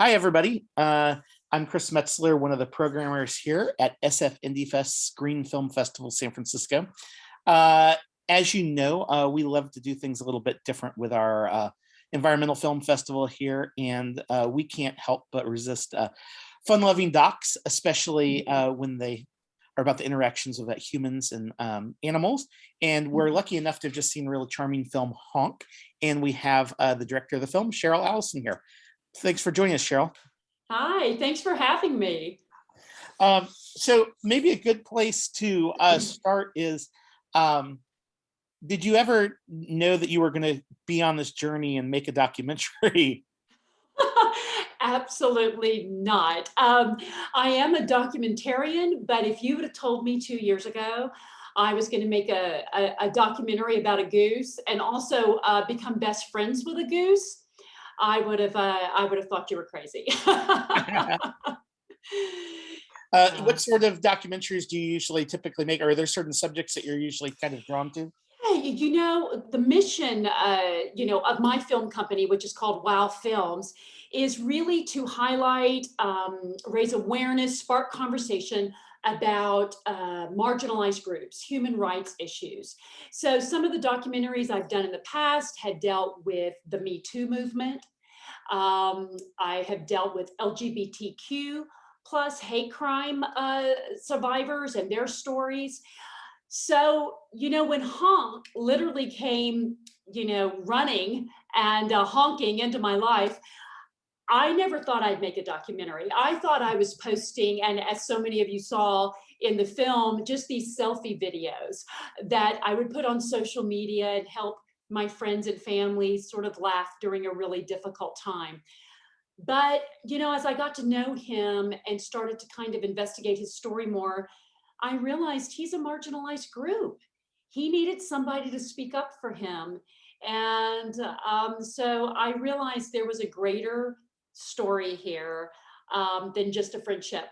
Hi, everybody. I'm Chris Metzler, one of the programmers here at SF Indie Fest Screen Film Festival, San Francisco. As you know, we love to do things a little bit different with our environmental film festival here, and we can't help but resist fun-loving docs, especially when they are about the interactions of humans and animals. And we're lucky enough to have just seen a really charming film, Honk, and we have the director of the film, Cheryl Allison, here. Thanks for joining us, Cheryl. Hi, thanks for having me. So maybe a good place to start is, did you ever know that you were going to be on this journey and make a documentary? Absolutely not. I am a documentarian, but if you would have told me 2 years ago I was going to make a documentary about a goose and also become best friends with a goose, I would have thought you were crazy. What sort of documentaries do you usually typically make? Or are there certain subjects that you're usually kind of drawn to? You know, the mission, of my film company, which is called Wow Films, is really to highlight, raise awareness, spark conversation about marginalized groups, human rights issues. So some of the documentaries I've done in the past had dealt with the Me Too movement. I have dealt with LGBTQ plus hate crime survivors and their stories. So, when Honk literally came, running and honking into my life, I never thought I'd make a documentary. I thought I was posting, and as so many of you saw in the film, just these selfie videos that I would put on social media and help my friends and family sort of laugh during a really difficult time. But, as I got to know him and started to kind of investigate his story more, I realized he's a marginalized group. He needed somebody to speak up for him. And so I realized there was a greater story here than just a friendship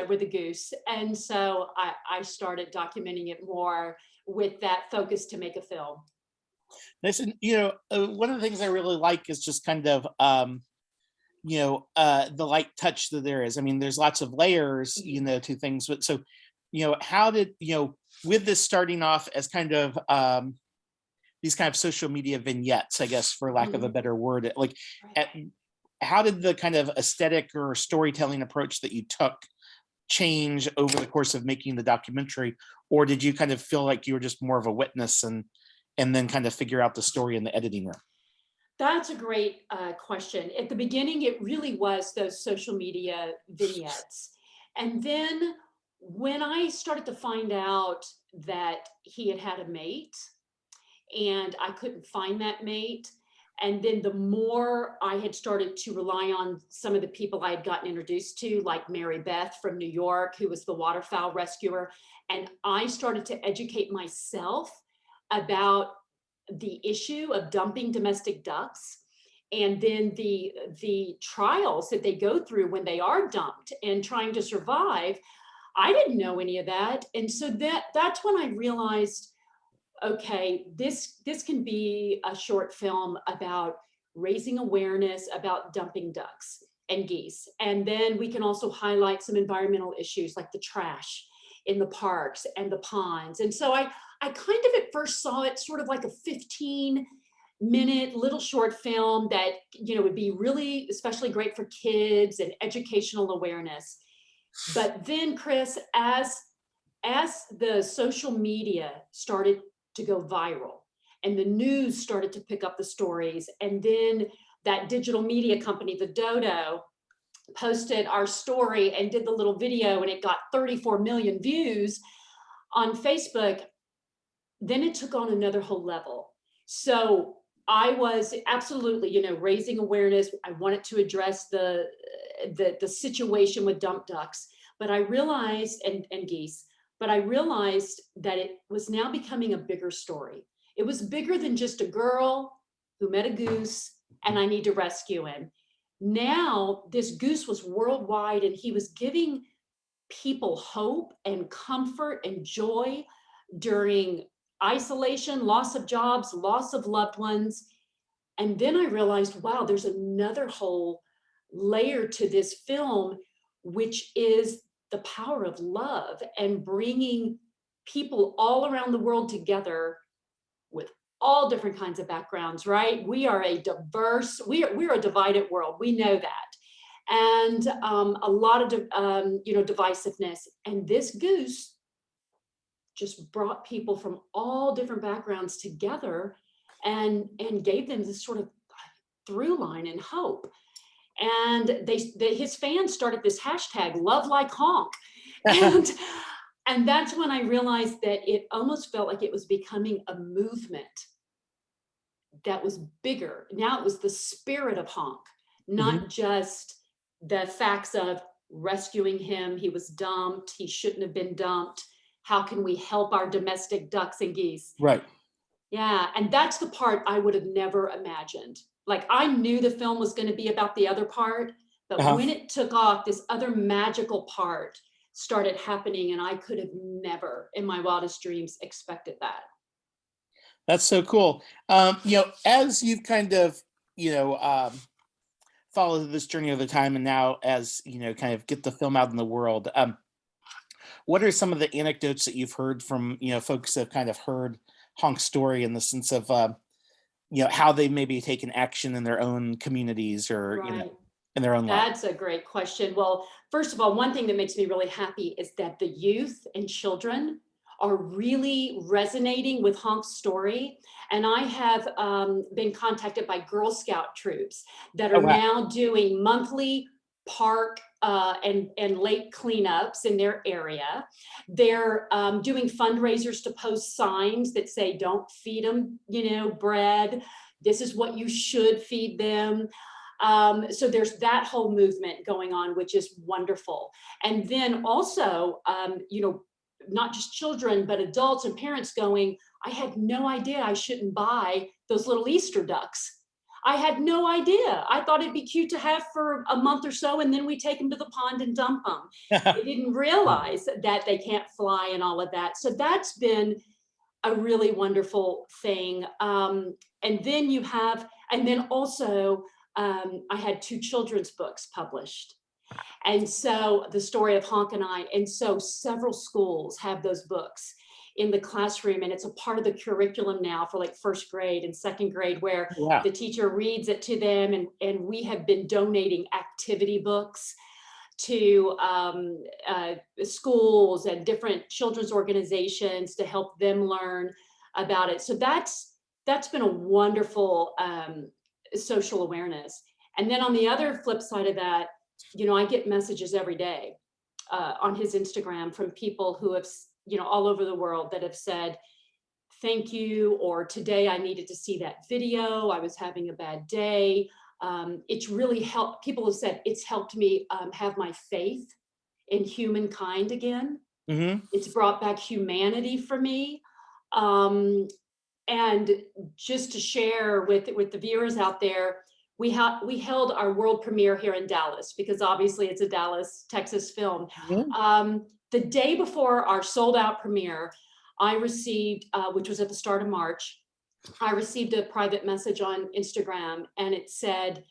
with a goose. And so I started documenting it more with that focus to make a film. Listen, one of the things I really like is just kind of, the light touch that there is. I mean, there's lots of layers, to things. But so, how did, with this starting off as kind of these kind of social media vignettes, I guess, for lack of a better word, like, how did the kind of aesthetic or storytelling approach that you took change over the course of making the documentary? Or did you kind of feel like you were just more of a witness and then kind of figure out the story in the editing room? That's a great question. At the beginning, it really was those social media vignettes. And then when I started to find out that he had had a mate and I couldn't find that mate, and then the more I had started to rely on some of the people I had gotten introduced to, like Mary Beth from New York, who was the waterfowl rescuer, and I started to educate myself about the issue of dumping domestic ducks and then the trials that they go through when they are dumped and trying to survive. I didn't know any of that. And so that's when I realized, okay, this can be a short film about raising awareness about dumping ducks and geese. And then we can also highlight some environmental issues like the trash in the parks and the ponds. And so I kind of at first saw it sort of like a 15-minute little short film that, would be really especially great for kids and educational awareness. But then, Chris, as the social media started to go viral and the news started to pick up the stories, and then that digital media company, the Dodo, posted our story and did the little video and it got 34 million views on Facebook, then it took on another whole level. So I was absolutely, raising awareness. I wanted to address the situation with dump ducks, but I realized, and geese, but I realized that it was now becoming a bigger story. It was bigger than just a girl who met a goose and I need to rescue him. Now this goose was worldwide and he was giving people hope and comfort and joy during isolation, loss of jobs, loss of loved ones. And then I realized, wow, there's another whole layer to this film, which is the power of love and bringing people all around the world together with all different kinds of backgrounds, right? We are a diverse, we're a divided world. We know that. And a lot of, divisiveness. And this goose just brought people from all different backgrounds together and gave them this sort of through line and hope. And his fans started this hashtag love like honk. And and that's when I realized that it almost felt like it was becoming a movement that was bigger. Now it was the spirit of honk, Mhm. not just the facts of rescuing him. He was dumped. He shouldn't have been dumped. How can we help our domestic ducks and geese? Right. Yeah, and that's the part I would have never imagined. Like I knew the film was going to be about the other part, but Uh-huh. when it took off, this other magical part started happening, and I could have never, in my wildest dreams, expected that. That's so cool. As you've kind of, you know, followed this journey over time, and now as kind of get the film out in the world, what are some of the anecdotes that you've heard from folks that have kind of heard Honk's story in the sense of how they maybe taken action in their own communities or Right. in their own life? That's a great question. Well, first of all, one thing that makes me really happy is that the youth and children are really resonating with Honk's story. And I have been contacted by Girl Scout troops that Oh are wow. now doing monthly park and lake cleanups in their area. They're doing fundraisers to post signs that say, don't feed them, bread. This is what you should feed them. So there's that whole movement going on, which is wonderful. And then also, not just children, but adults and parents going, I had no idea I shouldn't buy those little Easter ducks. I had no idea. I thought it'd be cute to have for a month or so, and then we take them to the pond and dump them. They didn't realize that they can't fly and all of that. So that's been a really wonderful thing. And then also, I had 2 children's books published. And so the story of Honk and I, and so several schools have those books in the classroom, and it's a part of the curriculum now for like first grade and second grade, where Yeah. the teacher reads it to them. And we have been donating activity books to schools and different children's organizations to help them learn about it. So that's been a wonderful social awareness. And then on the other flip side of that, I get messages every day on his Instagram from people who have, all over the world that have said, thank you, or today I needed to see that video. I was having a bad day. It's really helped. People have said it's helped me have my faith in humankind again. Hmm. It's brought back humanity for me. Um, and just to share with the viewers out there, we held our world premiere here in Dallas, because obviously it's a Dallas, Texas film. The day before our sold out premiere, I received, which was at the start of March, I received a private message on Instagram, and it said,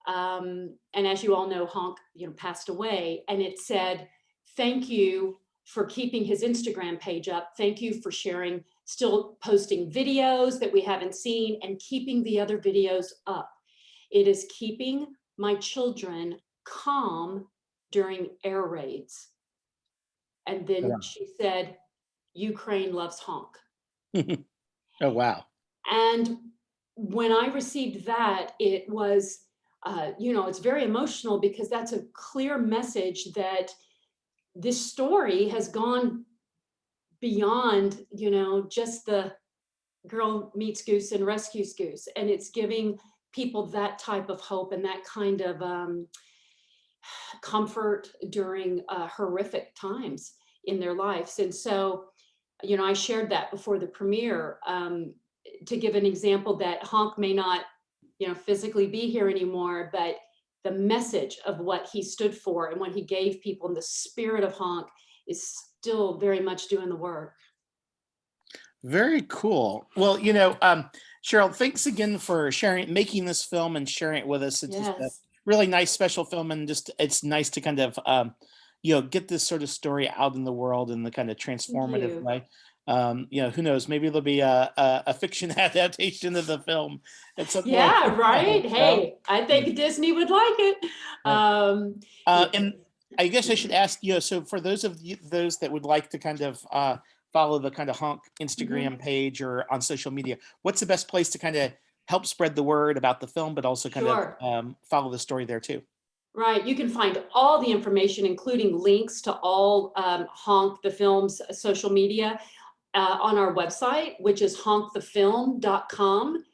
and as you all know, Honk, passed away, and it said, "Thank you for keeping his Instagram page up. Thank you for sharing, still posting videos that we haven't seen, and keeping the other videos up. It is keeping my children calm during air raids." And then she said, "Ukraine loves Honk." Oh wow. And when I received that, it was, it's very emotional, because that's a clear message that this story has gone beyond, just the girl meets goose and rescues goose. And it's giving people that type of hope and that kind of comfort during horrific times in their lives. And so, I shared that before the premiere, to give an example that Honk may not, physically be here anymore, but the message of what he stood for and what he gave people, and the spirit of Honk is still very much doing the work. Very cool. Well, Cheryl, thanks again for making this film and sharing it with us. It's just Yes. really nice special film, and just it's nice to kind of get this sort of story out in the world in the kind of Thank transformative you. way. Who knows? Maybe there'll be a fiction adaptation of the film at some point. Yeah, I right. hope so. Hey, I Yeah. think Disney would like it. Yeah. Yeah. And I guess I should ask you. So, for those of you those that would like to kind of follow the kind of Honk Mhm. Instagram page or on social media, what's the best place to kind of help spread the word about the film, but also kind of Sure. follow the story there too? Right. You can find all the information, including links to all Honk the Film's social media on our website, which is honkthefilm.com.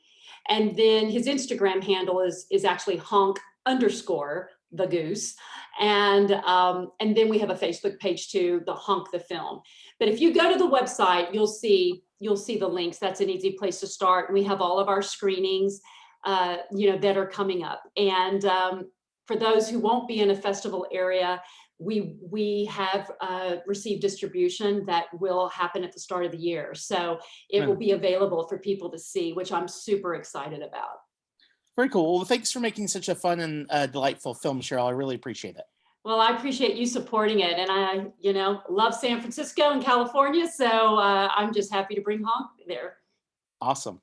And then his Instagram handle is actually honk underscore the goose. And then we have a Facebook page too, the Honk the Film. But if you go to the website, you'll see the links. That's an easy place to start. We have all of our screenings, that are coming up. And for those who won't be in a festival area, we have received distribution that will happen at the start of the year. So it will Right. be available for people to see, which I'm super excited about. Very cool. Well, thanks for making such a fun and delightful film, Cheryl. I really appreciate it. Well, I appreciate you supporting it. And I, love San Francisco and California. So I'm just happy to bring Honk there. Awesome.